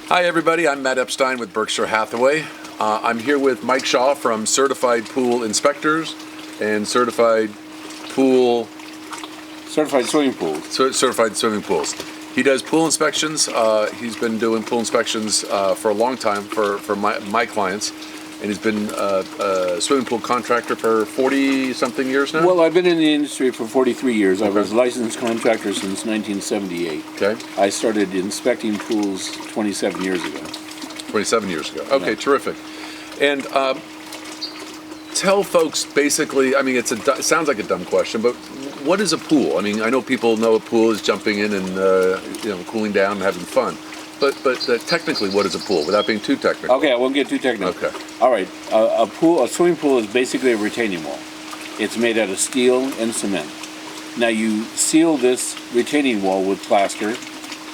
Hi everybody, I'm Matt Epstein with Berkshire Hathaway. I'm here with Mike Shaw from Certified Pool Inspectors and Certified Swimming Pools. Certified Swimming Pools. He does pool inspections. He's been doing pool inspections for a long time for my clients, and he's been a swimming pool contractor for 40-something years now? Well, I've been in the industry for 43 years. I was a licensed contractor since 1978. Okay. I started inspecting pools 27 years ago. 27 years ago. Okay, Yeah. Terrific. And tell folks basically, I mean, it sounds like a dumb question, but what is a pool? I mean, I know people know a pool is jumping in and cooling down and having fun. But technically, what is a pool? Without being too technical. Okay, I won't get too technical. Okay. All right. A swimming pool is basically a retaining wall. It's made out of steel and cement. Now you seal this retaining wall with plaster,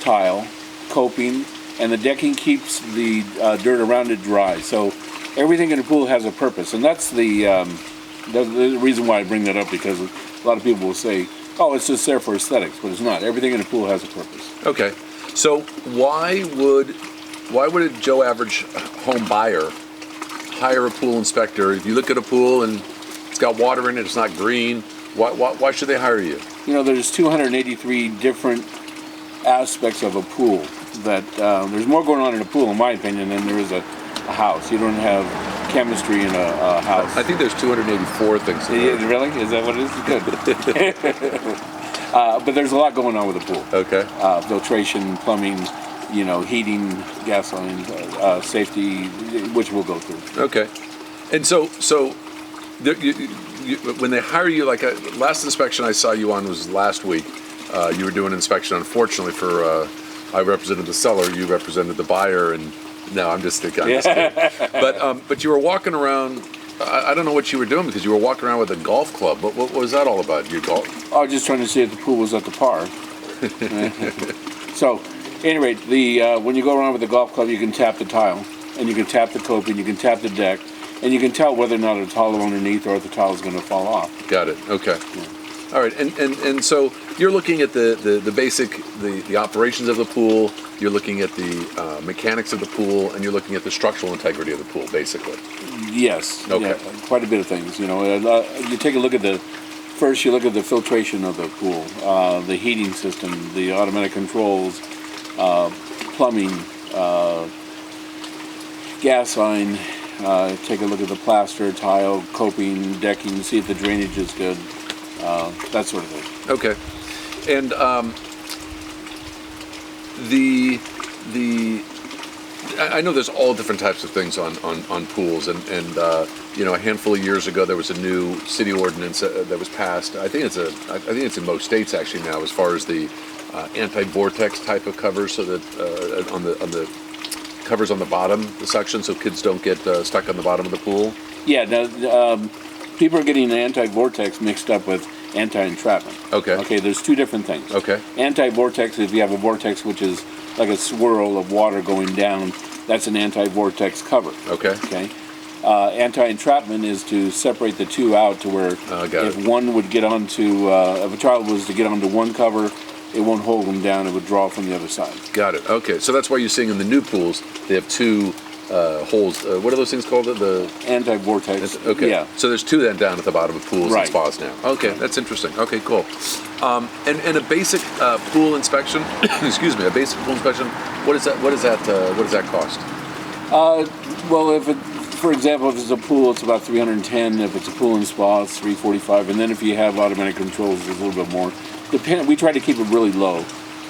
tile, coping, and the decking keeps the dirt around it dry. So everything in a pool has a purpose, and that's the reason why I bring that up, because a lot of people will say, "Oh, it's just there for aesthetics," but it's not. Everything in a pool has a purpose. Okay. So why would a Joe average home buyer hire a pool inspector? If you look at a pool and it's got water in it, it's not green, why should they hire you? You know, there's 283 different aspects of a pool. That there's more going on in a pool, in my opinion, than there is a house. You don't have chemistry in a house. I think there's 284 things. Really? Is that what it is? Good. But there's a lot going on with the pool. Okay. Filtration, plumbing, heating, gas lines, safety, which we'll go through. Okay. And so when they hire you, like last inspection I saw you on was last week. You were doing an inspection. Unfortunately, I represented the seller, you represented the buyer, and no, I'm just kidding. But you were walking around. I don't know what you were doing, because you were walking around with a golf club. What was that all about? Your golf? I was just trying to see if the pool was at the par. So, at any rate, when you go around with the golf club, you can tap the tile, and you can tap the coping, you can tap the deck, and you can tell whether or not a tile underneath or if the tile is going to fall off. Got it. Okay. Yeah. All right, and so you're looking at the basic the operations of the pool. You're looking at the mechanics of the pool, and you're looking at the structural integrity of the pool, basically. Yes. Okay. Yeah, quite a bit of things. You take a look at first you look at the filtration of the pool, the heating system, the automatic controls, plumbing, gas line. Take a look at the plaster, tile, coping, decking, see if the drainage is good. That sort of thing. Okay, and I know there's all different types of things on pools, and a handful of years ago there was a new city ordinance that was passed. I think it's in most states actually now, as far as the anti-vortex type of covers, so that on the covers on the bottom, the suction, so kids don't get stuck on the bottom of the pool. Yeah. Now, people are getting anti-vortex mixed up with anti-entrapment. Okay. Okay, there's two different things. Okay. Anti-vortex, if you have a vortex which is like a swirl of water going down, that's an anti-vortex cover. Okay. Okay. Anti-entrapment is to separate the two out to where if one would get onto, if a child was to get onto one cover, it won't hold them down, it would draw from the other side. Got it. Okay, so that's why you're seeing in the new pools, they have two holes. What are those things called? The anti-vortex. Okay. Yeah. So there's two then down at the bottom of pools Right. and spas now. Okay, that's interesting. Okay, cool. And a basic pool inspection. Excuse me. A basic pool inspection. What does that cost? Well, for example, if it's a pool, it's about $310. If it's a pool and spa, it's $345. And then if you have automatic controls, it's a little bit more. We try to keep it really low.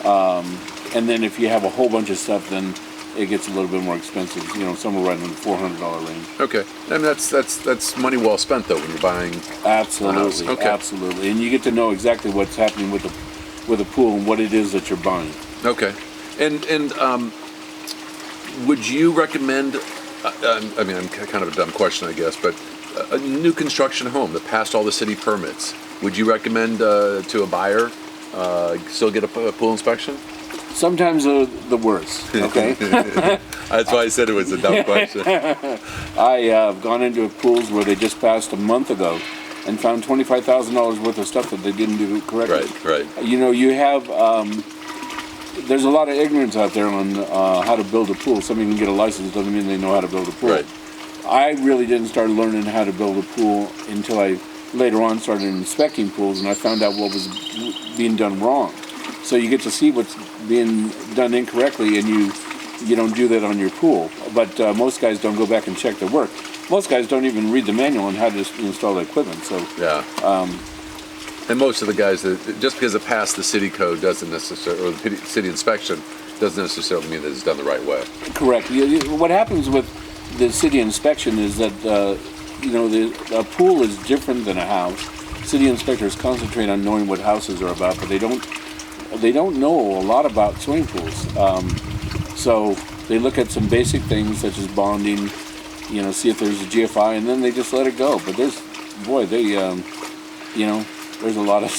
And then if you have a whole bunch of stuff, then it gets a little bit more expensive. Somewhere right in the $400 range. Okay, I mean that's money well spent though when you're buying. Absolutely, okay. Absolutely, and you get to know exactly what's happening with the pool and what it is that you're buying. Okay, and would you recommend? I mean, I'm kind of a dumb question, I guess, but a new construction home that passed all the city permits, would you recommend to a buyer still get a pool inspection? Sometimes the worst, okay? That's why I said it was a dumb question. I've gone into pools where they just passed a month ago and found $25,000 worth of stuff that they didn't do correctly. Right. You have there's a lot of ignorance out there on how to build a pool. Somebody can get a license, doesn't mean they know how to build a pool. Right. I really didn't start learning how to build a pool until I later on started inspecting pools, and I found out what was being done wrong. So you get to see what's being done incorrectly, and you don't do that on your pool. But most guys don't go back and check their work. Most guys don't even read the manual on how to install the equipment. So Yeah. And most of the guys that just because it passed the city code doesn't necessarily, or the city inspection doesn't necessarily mean that it's done the right way. correct. What happens with the city inspection is that a pool is different than a house. City inspectors concentrate on knowing what houses are about, but they don't know a lot about swimming pools. So they look at some basic things such as bonding, see if there's a GFI, and then they just let it go. But there's a lot of.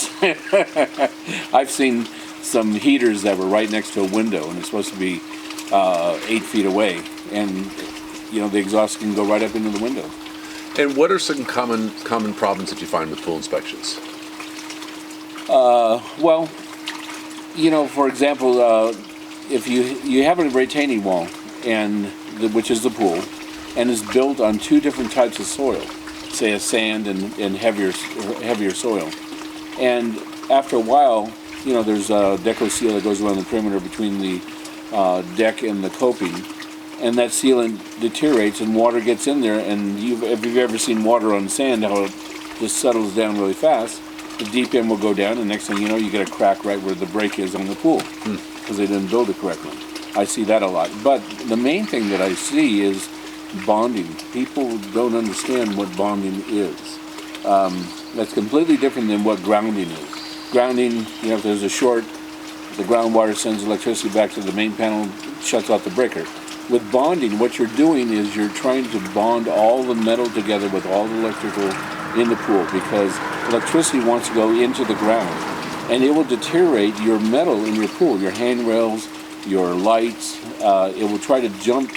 I've seen some heaters that were right next to a window, and it's supposed to be 8 feet away, and the exhaust can go right up into the window. And what are some common problems that you find with pool inspections? Well, for example, if you have a retaining wall, which is the pool, and is built on two different types of soil, say a sand and heavier soil, and after a while, there's a deco seal that goes around the perimeter between the deck and the coping, and that sealant deteriorates and water gets in there. And if you've ever seen water on sand, how it just settles down really fast, the deep end will go down, and next thing you know, you get a crack right where the break is on the pool because they didn't build it correctly. I see that a lot. But the main thing that I see is bonding. People don't understand what bonding is. That's completely different than what grounding is. Grounding, if there's a short, the ground wire sends electricity back to the main panel, shuts off the breaker. With bonding, what you're doing is you're trying to bond all the metal together with all the electrical in the pool, because electricity wants to go into the ground, and it will deteriorate your metal in your pool, your handrails, your lights. It will try to jump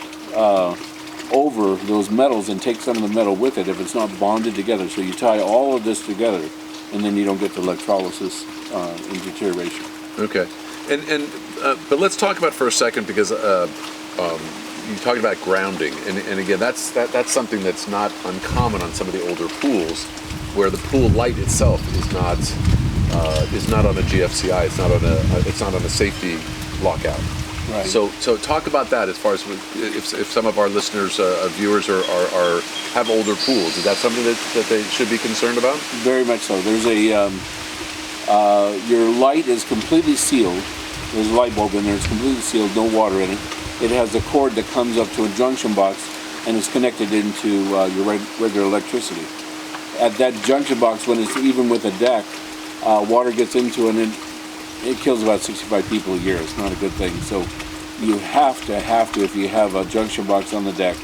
over those metals and take some of the metal with it if it's not bonded together. So you tie all of this together, and then you don't get the electrolysis and deterioration. Okay. But let's talk about for a second, because you talked about grounding, and again, that's something that's not uncommon on some of the older pools, where the pool light itself is not on a GFCI. It's not on a safety lockout. Right. So talk about that as far as if some of our listeners, viewers, have older pools. Is that something that they should be concerned about? Very much so. There's your light is completely sealed. There's a light bulb in there. It's completely sealed, no water in it. It has a cord that comes up to a junction box and is connected into your regular electricity. At that junction box, when it's even with a deck, water gets into it, and it kills about 65 people a year. It's not a good thing. So you have to, if you have a junction box on the deck,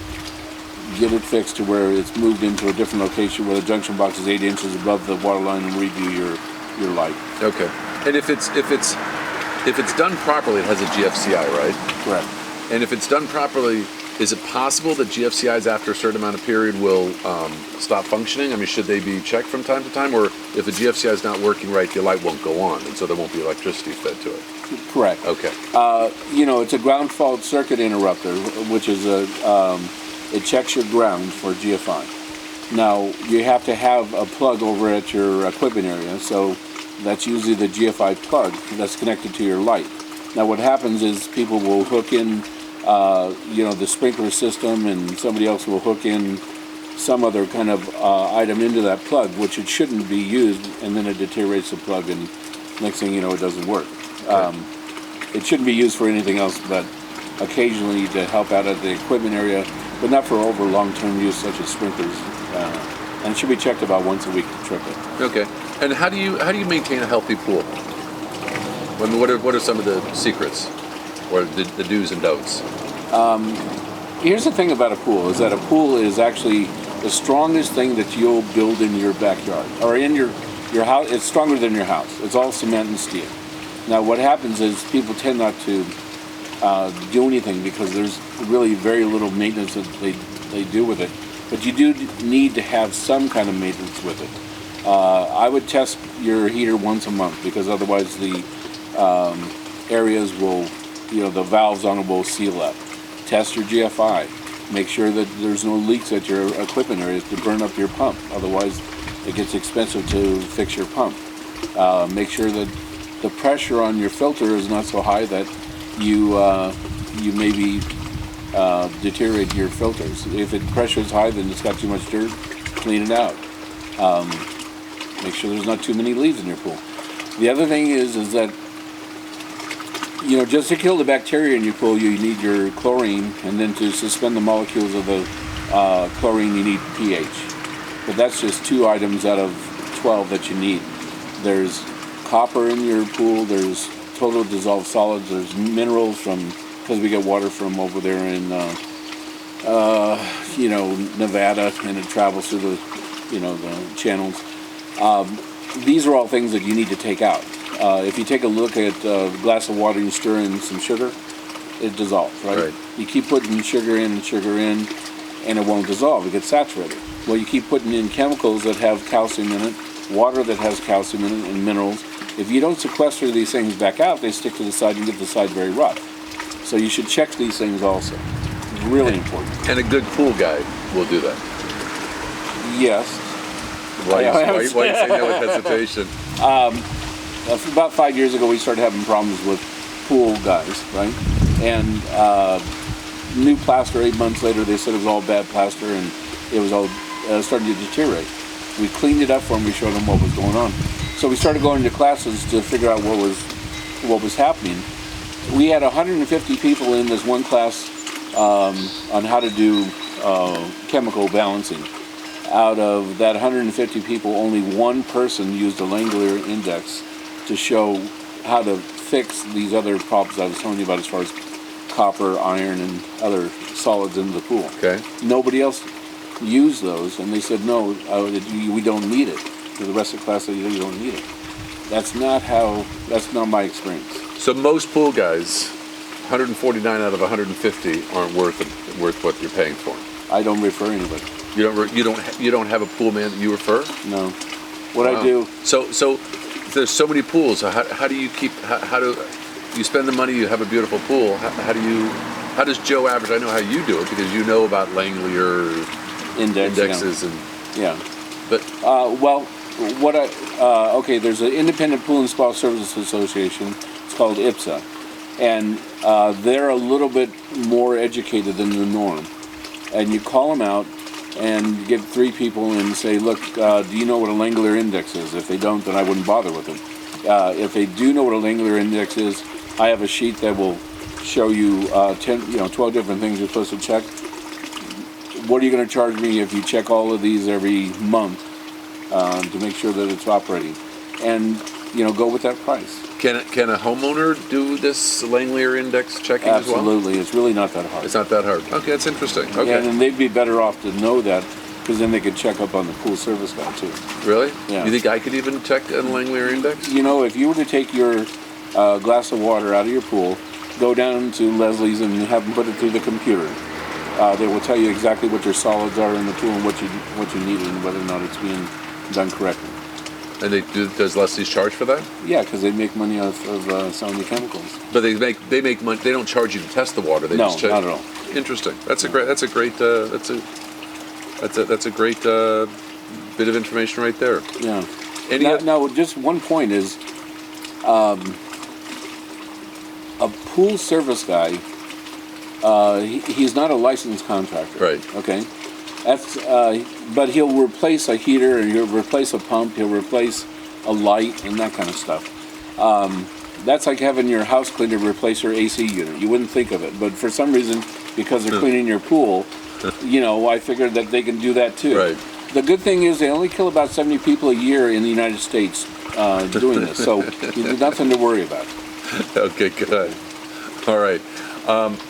get it fixed to where it's moved into a different location where the junction box is 8 inches above the water line, and review your light. Okay. And if it's done properly, it has a GFCI, right? Correct. And if it's done properly, is it possible that GFCIs after a certain amount of period will stop functioning? I mean, should they be checked from time to time? Or if the GFCI is not working right, the light won't go on, and so there won't be electricity fed to it? Correct. Okay. It's a ground fault circuit interrupter, which is it checks your ground for GFI. Now, you have to have a plug over at your equipment area, so that's usually the GFI plug that's connected to your light. Now, what happens is people will hook in the sprinkler system, and somebody else will hook in some other kind of item into that plug, which it shouldn't be used, and then it deteriorates the plug, and next thing you know, it doesn't work. Okay. It shouldn't be used for anything else but occasionally to help out at the equipment area, but not for over long-term use such as sprinklers. And it should be checked about once a week to trip it. Okay. And how do you maintain a healthy pool? I mean, what are some of the secrets, or the do's and don'ts? Here's the thing about a pool, is that a pool is actually the strongest thing that you'll build in your backyard, or in your house. It's stronger than your house. It's all cement and steel. Now, what happens is people tend not to do anything because there's really very little maintenance that they do with it. But you do need to have some kind of maintenance with it. I would test your heater once a month, because otherwise the areas will, the valves on it will seal up. Test your GFI. Make sure that there's no leaks at your equipment areas to burn up your pump. Otherwise, it gets expensive to fix your pump. Make sure that the pressure on your filter is not so high that you maybe deteriorate your filters. If the pressure is high, then it's got too much dirt. Clean it out. Make sure there's not too many leaves in your pool. The other thing is that just to kill the bacteria in your pool, you need your chlorine, and then to suspend the molecules of the chlorine, you need pH. But that's just 2 items out of 12 that you need. There's copper in your pool, there's total dissolved solids, there's minerals because we get water from over there in, Nevada, and it travels through the channels. These are all things that you need to take out. If you take a look at a glass of water and you stir in some sugar, it dissolves, right? You keep putting sugar in, and it won't dissolve. It gets saturated. Well, you keep putting in chemicals that have calcium in it, water that has calcium in it, and minerals. If you don't sequester these things back out, they stick to the side and get the side very rough. So you should check these things also. It's really important. And a good pool guy will do that. Yes. Why you say that with hesitation? About 5 years ago, we started having problems with pool guys, right? And new plaster, 8 months later, they said it was all bad plaster, and it was all starting to deteriorate. We cleaned it up for them. We showed them what was going on. So we started going to classes to figure out what was happening. We had 150 people in this one class on how to do chemical balancing. Out of that 150 people, only one person used a Langelier index to show how to fix these other problems I was telling you about as far as copper, iron, and other solids in the pool. Okay. Nobody else used those, and they said, no, we don't need it. For the rest of the class, said, you don't need it. That's not my experience. So most pool guys, 149 out of 150 aren't worth what you're paying for. I don't refer anybody. You don't have a pool man that you refer? No. What I do. So there's so many pools. So how do you keep? How do you spend the money? You have a beautiful pool. How does Joe average? I know how you do it because you know about Langelier indexes and yeah. But there's an Independent Pool and Spa Services Association. It's called IPSA, and they're a little bit more educated than the norm. And you call them out and get 3 people and say, look, do you know what a Langelier index is? If they don't, then I wouldn't bother with them. If they do know what a Langelier index is, I have a sheet that will show you 12 different things you're supposed to check. What are you going to charge me if you check all of these every month to make sure that it's operating? And go with that price. Can a homeowner do this Langelier index checking as well? Absolutely. It's really not that hard. It's not that hard. Okay, that's interesting. Okay. Yeah, and they'd be better off to know that because then they could check up on the pool service guy too. Really? Yeah. You think I could even check a Langelier index? If you were to take your glass of water out of your pool, go down to Leslie's and have them put it through the computer. They will tell you exactly what your solids are in the pool and what you need and whether or not it's being done correctly. And does Leslie's charge for that? Yeah, because they make money off of selling the chemicals. But they make money. They don't charge you to test the water. They no, just check. Not at all. Interesting. That's a great bit of information right there. Yeah. Now, just one point is, a pool service guy. He's not a licensed contractor. Right. Okay. That's but he'll replace a heater, or he'll replace a pump, he'll replace a light, and that kind of stuff. That's like having your house cleaner replace your AC unit. You wouldn't think of it, but for some reason, because they're cleaning your pool, I figured that they can do that too. Right. The good thing is they only kill about 70 people a year in the United States doing this, so there's nothing to worry about. Okay, good. All right.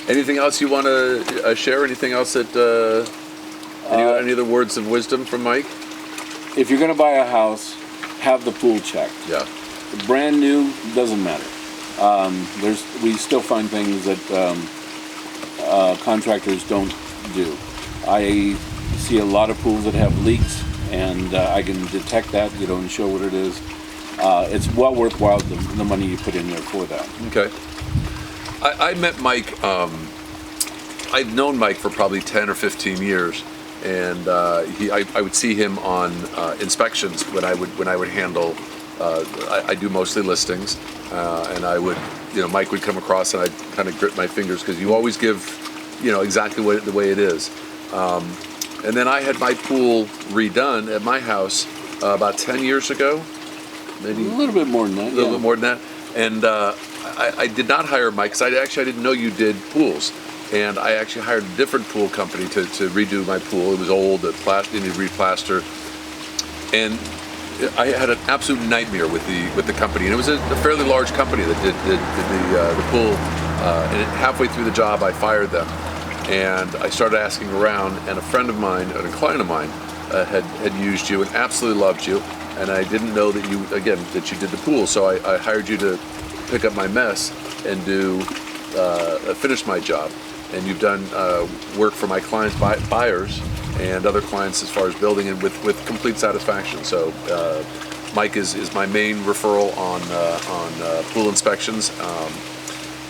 Anything else you want to share? Anything else that? Any other words of wisdom from Mike? If you're going to buy a house, have the pool checked. Yeah. Brand new, doesn't matter. We still find things that contractors don't do. I see a lot of pools that have leaks, and I can detect that, and show what it is. It's well worthwhile the money you put in there for that. Okay. I met Mike. I'd known Mike for probably 10 or 15 years, and I would see him on inspections when I would handle. I do mostly listings, and I would, Mike would come across, and I'd kind of grip my fingers because you always give, exactly the way it is. And then I had my pool redone at my house about 10 years ago, maybe A little bit more than that. a little bit more than that. And I did not hire Mike because I didn't know you did pools. And I actually hired a different pool company to redo my pool. It was old, it needed replaster. And I had an absolute nightmare with the company. And it was a fairly large company that did the pool. And halfway through the job, I fired them. And I started asking around, and a friend of mine, and a client of mine, had used you and absolutely loved you. And I didn't know that you did the pool. So I hired you to pick up my mess and finish my job. And you've done work for my clients, buyers, and other clients as far as building, and with complete satisfaction. So Mike is my main referral on pool inspections.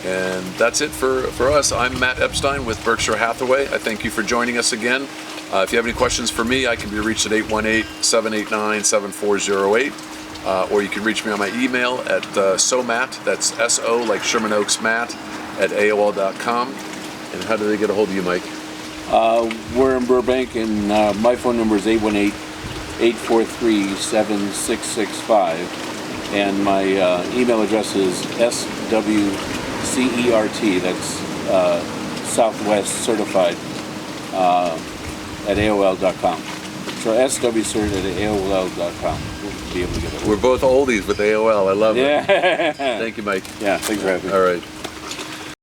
And that's it for us. I'm Matt Epstein with Berkshire Hathaway. I thank you for joining us again. If you have any questions for me, I can be reached at 818-789-7408. Or you can reach me on my email at SOMAT, that's S-O like Sherman Oaks Matt, at AOL.com. And how do they get a hold of you, Mike? We're in Burbank, and my phone number is 818-843-7665. And my email address is SWCERT, that's Southwest Certified, at AOL.com. So SWCERT at AOL.com. We'll be able to get it. We're both oldies with AOL. I love it. Yeah. Thank you, Mike. Yeah, thanks for having me. All right.